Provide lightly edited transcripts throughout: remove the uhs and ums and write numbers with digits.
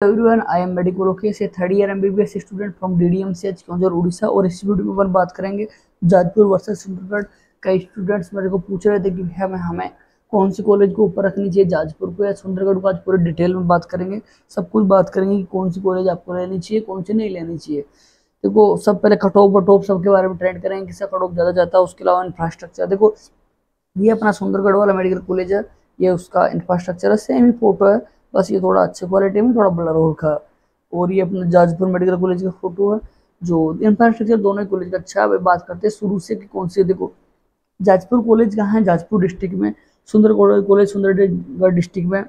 Everyone, I am medical okay से third year MBBS student from DDMCH Keonjhar Orissa. और इस video में अपन बात करेंगे जाजपुर वर्सेस सुंदरगढ़। कई स्टूडेंट्स मेरे को पूछ रहे थे कि हमें कौन सी कॉलेज को ऊपर रखनी चाहिए, जाजपुर को या सुंदरगढ़ को। आज पूरे डिटेल में बात करेंगे, सब कुछ बात करेंगे कि कौन सी कॉलेज आपको लेनी चाहिए, कौन सी नहीं लेनी चाहिए। देखो, सब पहले कट ऑफ वट ऑफ सबके बारे में ट्रेंड करेंगे, किसका कट ऑफ ज़्यादा जाता है, उसके अलावा इंफ्रास्ट्रक्चर। देखो, ये अपना सुंदरगढ़ वाला मेडिकल कॉलेज है, ये उसका इंफ्रास्ट्रक्चर है, सेम ही फोटो है, बस ये थोड़ा अच्छे क्वालिटी में थोड़ा ब्लर हो रखा है। और ये अपना जाजपुर मेडिकल कॉलेज का फोटो है, जो इंफ्रास्ट्रक्चर दोनों ही कॉलेज का अच्छा है। बात करते हैं शुरू से कि कौन सी। देखो, जाजपुर कॉलेज कहाँ है, जाजपुर डिस्ट्रिक्ट में। सुंदरगढ़ कॉलेज सुंदरगढ़ डिस्ट्रिक्ट में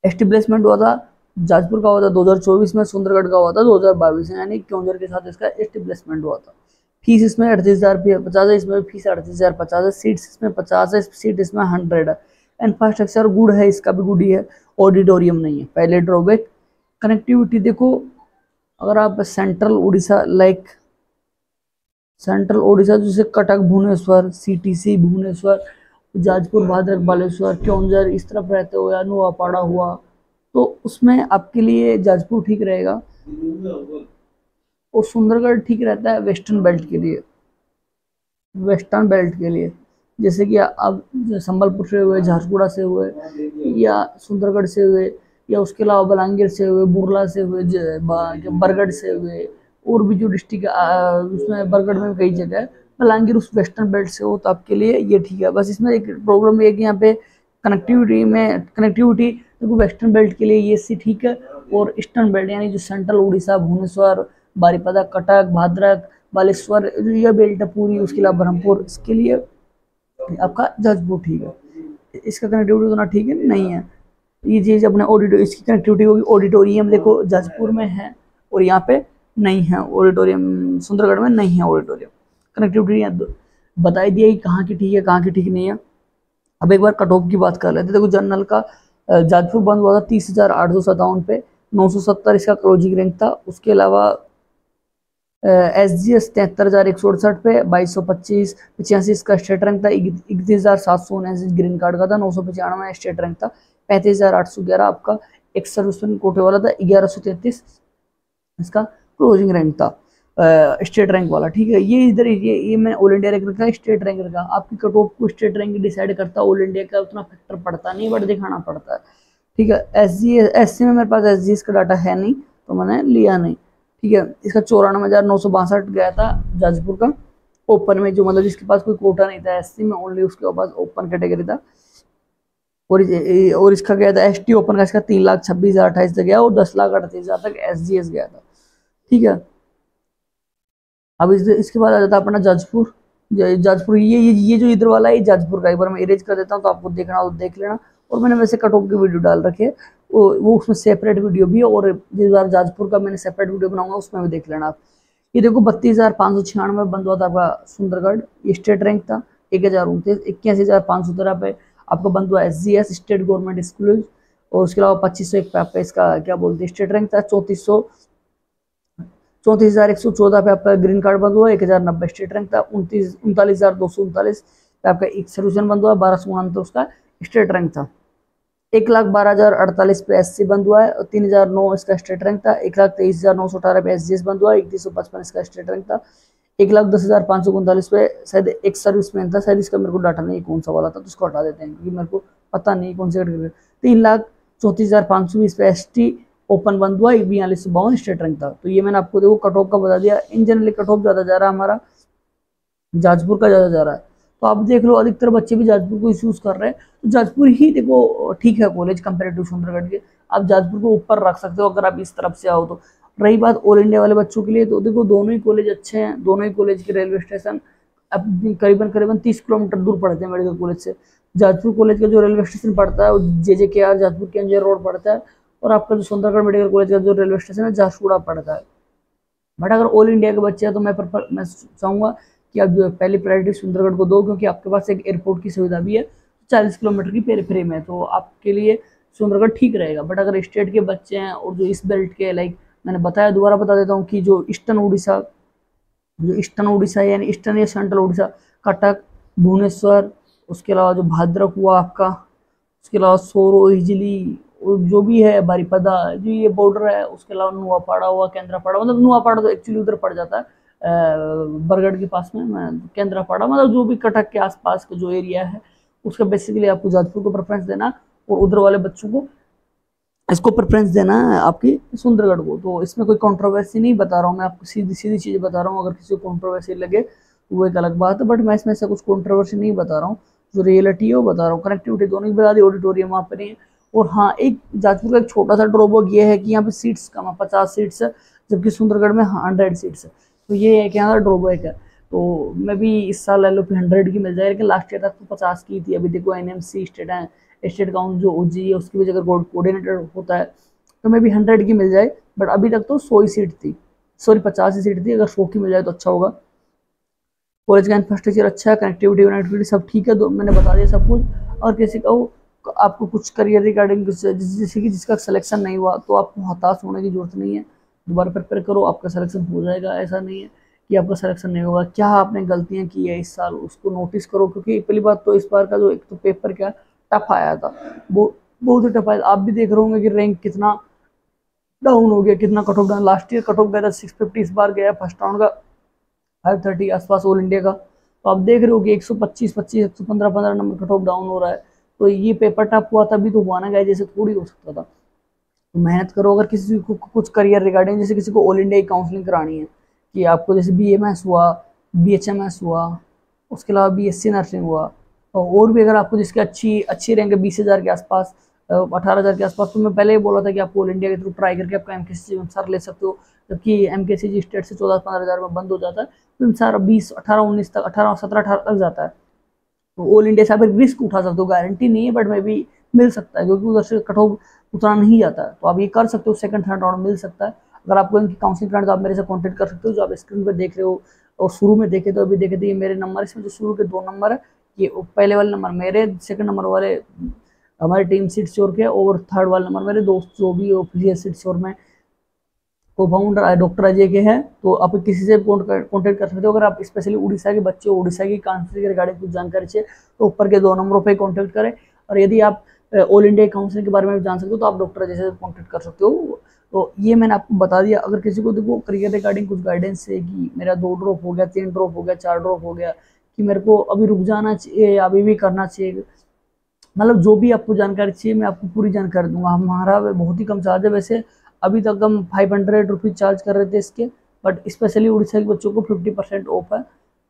एस्टेब्लिशमेंट हुआ था। जाजपुर का हुआ था 2024 में, सुंदरगढ़ का हुआ था 2022 में, यानी केओंझर के साथ इसका एस्टेब्लिशमेंट हुआ था। फीस इसमें 38,050 है, इसमें फीस 38,050 है। सीट्स इसमें 50 है, सीट इसमें 100 है। इंफ्रास्ट्रक्चर गुड है, इसका भी गुड ही है। ऑडिटोरियम नहीं है, पहले ड्रॉबैक। कनेक्टिविटी देखो, अगर आप सेंट्रल उड़ीसा सेंट्रल उड़ीसा जैसे कटक भुवनेश्वर, सीटीसी भुवनेश्वर, जाजपुर भादरक बालेश्वर, केओंझर इस तरफ रहते हो, या नुआपाड़ा हुआ, तो उसमें आपके लिए जाजपुर ठीक रहेगा। और सुंदरगढ़ ठीक रहता है वेस्टर्न बेल्ट के लिए, वेस्टर्न बेल्ट के लिए। जैसे कि आप संबलपुर से हुए, झारसुगुड़ा से हुए, या सुंदरगढ़ से हुए, या उसके अलावा बलांगीर से हुए, बुरला से हुए, बरगढ़ से हुए, और भी जो डिस्ट्रिक्ट उसमें बरगढ़ में कई जगह है, बलांगीर उस वेस्टर्न बेल्ट से हो, तो आपके लिए ये ठीक है। बस इसमें एक प्रॉब्लम ये है कि यहाँ पे कनेक्टिविटी देखो, वेस्टर्न बेल्ट के लिए ये सी ठीक है। और ईस्टर्न बेल्ट यानी जो सेंट्रल उड़ीसा, भुवनेश्वर, बारीपदा, कटक, भाद्रक, बालेश्वर, ये बेल्ट है पूरी, उसके अलावा ब्रह्मपुर, इसके लिए आपका जाजपुर ठीक है। इसका कनेक्टिविटी उतना ठीक है नहीं है। ये चीज अपने इसकी कनेक्टिविटी होगी। ऑडिटोरियम देखो जाजपुर में है और यहाँ पे नहीं है ऑडिटोरियम, सुंदरगढ़ में नहीं है ऑडिटोरियम। कनेक्टिविटी बताई दिया कि कहाँ की ठीक है, कहाँ की ठीक नहीं है। अब एक बार कट ऑफ की बात कर लेते हैं। देखो, जनरल का जाजपुर बंद हुआ था 30,857 पे, 970 इसका क्लोजिंग रैंक था। उसके अलावा SGS 73,168 पे 2225 85 इसका स्टेट रैंक था। 31,779 ग्रीन कार्ड का था। 995 स्टेट रैंक था। 35,811 आपका एक सर्विसमैन कोटे वाला था। 1133 इसका क्लोजिंग रैंक था, स्टेट रैंक वाला। ठीक है, ये इधर ये मैं ऑल इंडिया रैंक रखा है, स्टेट रैंक रखा। आपकी कट ऑफ को स्टेट रैंक डिसाइड करता है, ऑल इंडिया का उतना फैक्टर पड़ता नहीं, बट दिखाना पड़ता है। ठीक है, SC में मेरे पास SGS का डाटा है नहीं, तो मैंने लिया नहीं। ठीक है, इसका 94,962 गया था जाजपुर का ओपन में, जो मतलब जिसके पास कोई कोटा नहीं था SC में, ओनली उसके पास ओपन कैटेगरी था। और इसका गया था ST ओपन का, इसका 3,26,028 तक गया, और 10,38,000 तक SGS गया था। ठीक है, अब इसके बाद आ जाता है अपना जाजपुर। ये जो इधर वाला है, जाजपुर का। एक बार मैं इरेज कर देता हूँ, तो आपको देखना हो तो देख लेना। और मैंने वैसे कट ऑफ की वीडियो डाल रखी है, वो उसमें सेपरेट वीडियो भी है, और जिस बार जाजपुर का मैंने सेपरेट वीडियो बनाऊंगा उसमें भी देख लेना आप। ये देखो, 32,596 बंद हुआ था आपका सुंदरगढ़, ये स्टेट रैंक था। 1,029 81,513 पे आपका बंद हुआ SGS स्टेट गवर्नमेंट स्कूल। और उसके अलावा 2501 पे आपका इसका क्या बोलते हैं स्टेट रैंक था। 34,114 पे आपका ग्रीन कार्ड बंद हुआ। 1,090 स्टेट रैंक था। 39,239 पे आपका एक सर्विसन बंद हुआ। 1,269 उसका स्टेट रैंक था। 1,12,048 पे SC बंद हुआ है, और 3,009 इसका स्टेट रैंक था। 1,23,918 पे SGS बंद हुआ है। 3155 इसका स्टेट रैंक था। 1,10,539 पे शायद एक सर्विसमैन था, शायद इसका मेरे को डाटा नहीं कौन सा वाला था, तो उसको हटा देते हैं क्योंकि मेरे को पता नहीं कौन से। 3,34,520 पे ST ओपन बंद हुआ। 42,52 स्टेट रैंक था। तो ये मैंने आपको देखो कट ऑफ का बता दिया। इन जनरली कट ऑफ ज्यादा जा रहा है हमारा, जाजपुर का ज्यादा जा रहा है। तो आप देख लो, अधिकतर बच्चे भी जाजपुर को चूज कर रहे हैं, तो जाजपुर ही देखो ठीक है कॉलेज कंपेरेटिव सुंदरगढ़ के। आप जाजपुर को ऊपर रख सकते हो अगर आप इस तरफ से आओ तो। रही बात ऑल इंडिया वाले बच्चों के लिए, तो देखो दोनों ही कॉलेज अच्छे हैं। दोनों ही कॉलेज के रेलवे स्टेशन अब करीबन 30 किलोमीटर दूर पड़ते हैं मेडिकल कॉलेज से। जाजपुर कॉलेज का जो रेलवे स्टेशन पड़ता है वो JJKR जाजपुर के NJ रोड पड़ता है, और आपका जो सुंदरगढ़ मेडिकल कॉलेज का जो रेलवे स्टेशन है झारसुगुड़ा पड़ता है। बट अगर ऑल इंडिया के बच्चे हैं तो मैं चाहूँगा कि आप जो पहली प्रायोरिटी सुंदरगढ़ को दो, क्योंकि आपके पास एक एयरपोर्ट की सुविधा भी है। 40 किलोमीटर की पेरीफेरी में, तो आपके लिए सुंदरगढ़ ठीक रहेगा। बट अगर स्टेट के बच्चे हैं और जो इस बेल्ट के, लाइक मैंने बताया, दोबारा बता देता हूँ कि जो ईस्टर्न उड़ीसा यानी ईस्टर्न या सेंट्रल उड़ीसा, कटक, भुवनेश्वर, उसके अलावा जो भाद्रक हुआ आपका, उसके अलावा सोरो, हिजली, जो भी है बारिपदा जो ये बॉर्डर है, उसके अलावा नुआपाड़ा हुआ, केंद्रापाड़ा, मतलब नुआपाड़ा तो एक्चुअली उधर पड़ जाता है बरगढ़ के पास में, केंद्रापाड़ा मतलब जो भी कटक के आसपास का जो एरिया है उसका बेसिकली आपको जाजपुर को प्रेफरेंस देना, और उधर वाले बच्चों को इसको प्रेफरेंस देना है आपकी सुंदरगढ़ को। तो इसमें कोई कंट्रोवर्सी नहीं बता रहा हूँ मैं आपको, सीधी सीधी चीज़ें बता रहा हूँ। अगर किसी को कंट्रोवर्सी लगे तो वो एक अलग बात है, बट मैं इसमें से कुछ कंट्रोवर्सी नहीं बता रहा हूँ, जो रियलिटी है वो बता रहा हूँ। कनेक्टिविटी दोनों की बता दी, ऑडिटोरियम वहाँ पर नहीं है। और हाँ, एक जाजपुर का एक छोटा सा ड्रॉबैक ये है कि यहाँ पे सीट्स कम है, 50 सीट्स है, जबकि सुंदरगढ़ में 100 सीट्स है। तो ये है कि यहाँ का ड्रॉबैक है। तो मैं भी इस साल LLP 100 की मिल जाए, लेकिन लास्ट ईयर तक तो 50 की थी। अभी देखो NMC स्टेट काउंट जो OG है उसकी वजह अगर कोऑर्डिनेटर होता है तो मैं भी 100 की मिल जाए, बट अभी तक तो 100 ही सीट थी, सॉरी 50 ही सीट थी। अगर 100 की मिल जाए तो अच्छा होगा। कॉलेज का इंफ्रास्ट्रक्चर अच्छा है, कनेक्टिविटी सब ठीक है, तो मैंने बता दिया सब कुछ। और किसी का आपको कुछ करियर रिगार्डिंग जैसे कि जिसका सिलेक्शन नहीं हुआ तो आपको हताश होने की जरूरत नहीं है, दोबारा प्रिपेयर करो, आपका सिलेक्शन हो जाएगा। ऐसा नहीं है कि आपका सिलेक्शन नहीं होगा। क्या आपने गलतियां की है इस साल उसको नोटिस करो, क्योंकि पहली बात तो इस बार का जो एक तो पेपर क्या टफ आया था, वो बहुत ही टफ आया। आप भी देख रहे होंगे कि रैंक कितना डाउन हो गया, कितना cut off down. Last year cut off गया था 650, इस बार गया फर्स्ट राउंड का 530 आसपास ऑल इंडिया का। तो आप देख रहे हो कि 125 25 115 15 नंबर कट ऑफ डाउन हो रहा है। तो ये पेपर टफ हुआ तभी तो हुआ ना, गया जैसे थोड़ी हो सकता था। तो मेहनत करो। अगर किसी को कुछ करियर रिगार्डिंग, जैसे किसी को ऑल इंडिया की काउंसलिंग करानी है, कि आपको जैसे BMS हुआ, BHMS हुआ, उसके अलावा BSc नर्सिंग हुआ, और भी अगर आपको जिसकी अच्छी अच्छी रैंक है 20,000 के आसपास, 18,000 के आसपास, तो मैं पहले ही बोला था कि आपको ऑल इंडिया के थ्रू ट्राई करके आपका MKCG सर ले सकते हो। जबकि MKCG स्टेट से 14-15 हज़ार में बंद हो जाता है, तो सर 20 18 19 तक, 18 17 18 तक जाता है। तो ऑल इंडिया से आप एक रिस्क उठा सकते हो, गारंटी नहीं है, बट मे भी मिल सकता है, क्योंकि उधर से कट ऑफ उतना नहीं जाता है। तो आप ये कर सकते हो, सेकंड थर्ड राउंड मिल सकता है। अगर आपको इनकी काउंसलिंग कराना तो आप मेरे से कॉन्टेक्ट कर सकते हो, जो आप स्क्रीन पर देख रहे हो। और शुरू में देखे तो अभी देखे थे, ये मेरे नंबर, इसमें जो शुरू के 2 नंबर है, ये पहले वाले नंबर मेरे, सेकंड नंबर वाले हमारी टीम सीट श्योर के, और थर्ड वाला नंबर मेरे दोस्त जो भी ऑफिशियल सीट श्योर में को फाउंडर डॉक्टर अजय के हैं। तो आप किसी से कॉन्टेक्ट कर सकते हो। अगर आप स्पेशली उड़ीसा के बच्चे हो, उड़ीसा की काउंसलिंग के रिगार्डिंग कुछ जानकारी चाहिए, तो ऊपर के 2 नंबरों पर कॉन्टेक्ट करें। और यदि आप ऑल इंडिया काउंसलिंग के बारे में जान सकते हो तो आप डॉक्टर अजय से कॉन्टेक्ट कर सकते हो। तो ये मैंने आपको बता दिया। अगर किसी को देखो करियर रिगार्डिंग कुछ गाइडेंस है कि मेरा 2 ड्रॉप हो गया, 3 ड्रॉप हो गया, 4 ड्रॉप हो गया, कि मेरे को अभी रुक जाना चाहिए या अभी भी करना चाहिए, मतलब जो भी आपको जानकारी चाहिए मैं आपको पूरी जानकारी दूंगा। हमारा बहुत ही कम चार्ज है वैसे, अभी तक हम 500 रुपीज़ चार्ज कर रहे थे इसके, बट स्पेशली उड़ीसा के बच्चों को 50% ऑफ है।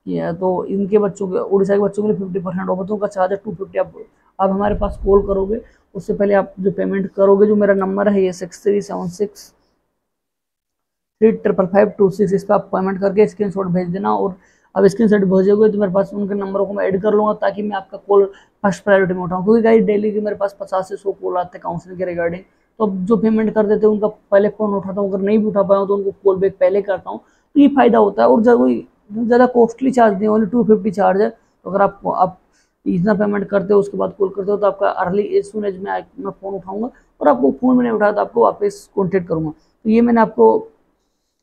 ये तो इनके बच्चों के, उड़ीसा के बच्चों के लिए 50% ऑफ है, तो उनका चार्ज है 250। आप हमारे पास कॉल करोगे, उससे पहले आप जो पेमेंट करोगे, जो मेरा नंबर है ये 6376355526, इस पर आप पेमेंट करके स्क्रीनशॉट भेज देना। और अब स्क्रीनशॉट भेजोगे तो मेरे पास उनके नंबरों को मैं ऐड कर लूँगा, ताकि मैं आपका कॉल फर्स्ट प्रायोरिटी में उठाऊँ। क्योंकि गाइस डेली के मेरे पास 50 से 100 कॉल आते हैं काउंसलिंग के रिगार्डिंग। तो अब जो पेमेंट कर देते हैं उनका पहले फ़ोन उठाता हूँ, अगर नहीं भी उठा पाया तो उनको कॉल बैक पहले करता हूँ। तो ये फ़ायदा होता है। और ज़्यादा कॉस्टली चार्ज नहीं, ओनली 250 चार्ज है। तो अगर आप इतना पेमेंट करते हो उसके बाद कॉल करते हो, तो आपका अर्ली एज सुन एज मैं फ़ोन उठाऊँगा, और आपको फ़ोन में नहीं उठाया तो आपको वापस कॉन्टेक्ट करूँगा। तो ये मैंने आपको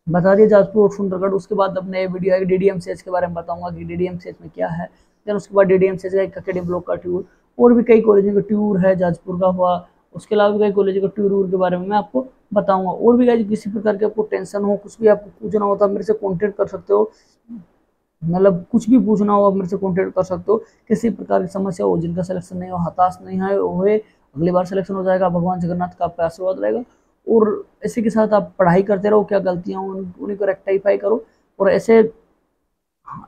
बता दिया जाजपुर और सुंदरगढ़। उसके बाद अब नए वीडियो आएगी DDMCH के बारे में बताऊंगा कि DDMCH में क्या है। फिर उसके बाद DDMCH का एक अकेडमी ब्लॉक का टूर, और भी कई कॉलेजों का टूर है, जाजपुर का हुआ, उसके अलावा भी कई कॉलेजों का टूर के बारे में मैं आपको बताऊंगा। और भी गाइस किसी प्रकार के आपको टेंशन हो, कुछ भी आपको पूछना हो तो आप मेरे से कॉन्टेक्ट कर सकते हो। मतलब कुछ भी पूछना हो आप मेरे से कॉन्टेक्ट कर सकते हो। किसी प्रकार की समस्या हो, जिनका सिलेक्शन नहीं हो, हताश नहीं है हुए, अगली बार सिलेक्शन हो जाएगा, भगवान जगन्नाथ का आपका आशीर्वाद रहेगा। और इसी के साथ आप पढ़ाई करते रहो, क्या गलतियां हो उन्हीं को रेक्टिफाई करो। और ऐसे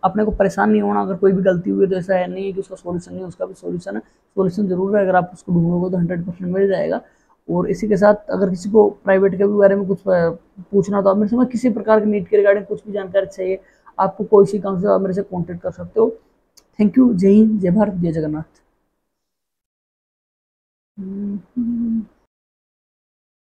अपने को परेशान नहीं होना, अगर कोई भी गलती हुई तो ऐसा है नहीं है कि उसका सॉल्यूशन नहीं है, उसका भी सॉल्यूशन है। सॉल्यूशन जरूर है, अगर आप उसको ढूंढोगे तो 100% मिल जाएगा। और इसी के साथ अगर किसी को प्राइवेट के बारे में कुछ पूछना तो आप मेरे से, किसी प्रकार की नीट के रिगार्डिंग कुछ भी जानकारी चाहिए आपको, कोई सी काउंसिल, आप मेरे से कॉन्टेक्ट कर सकते हो। Thank you. जय हिंद, जय भारत, जय जगन्नाथ।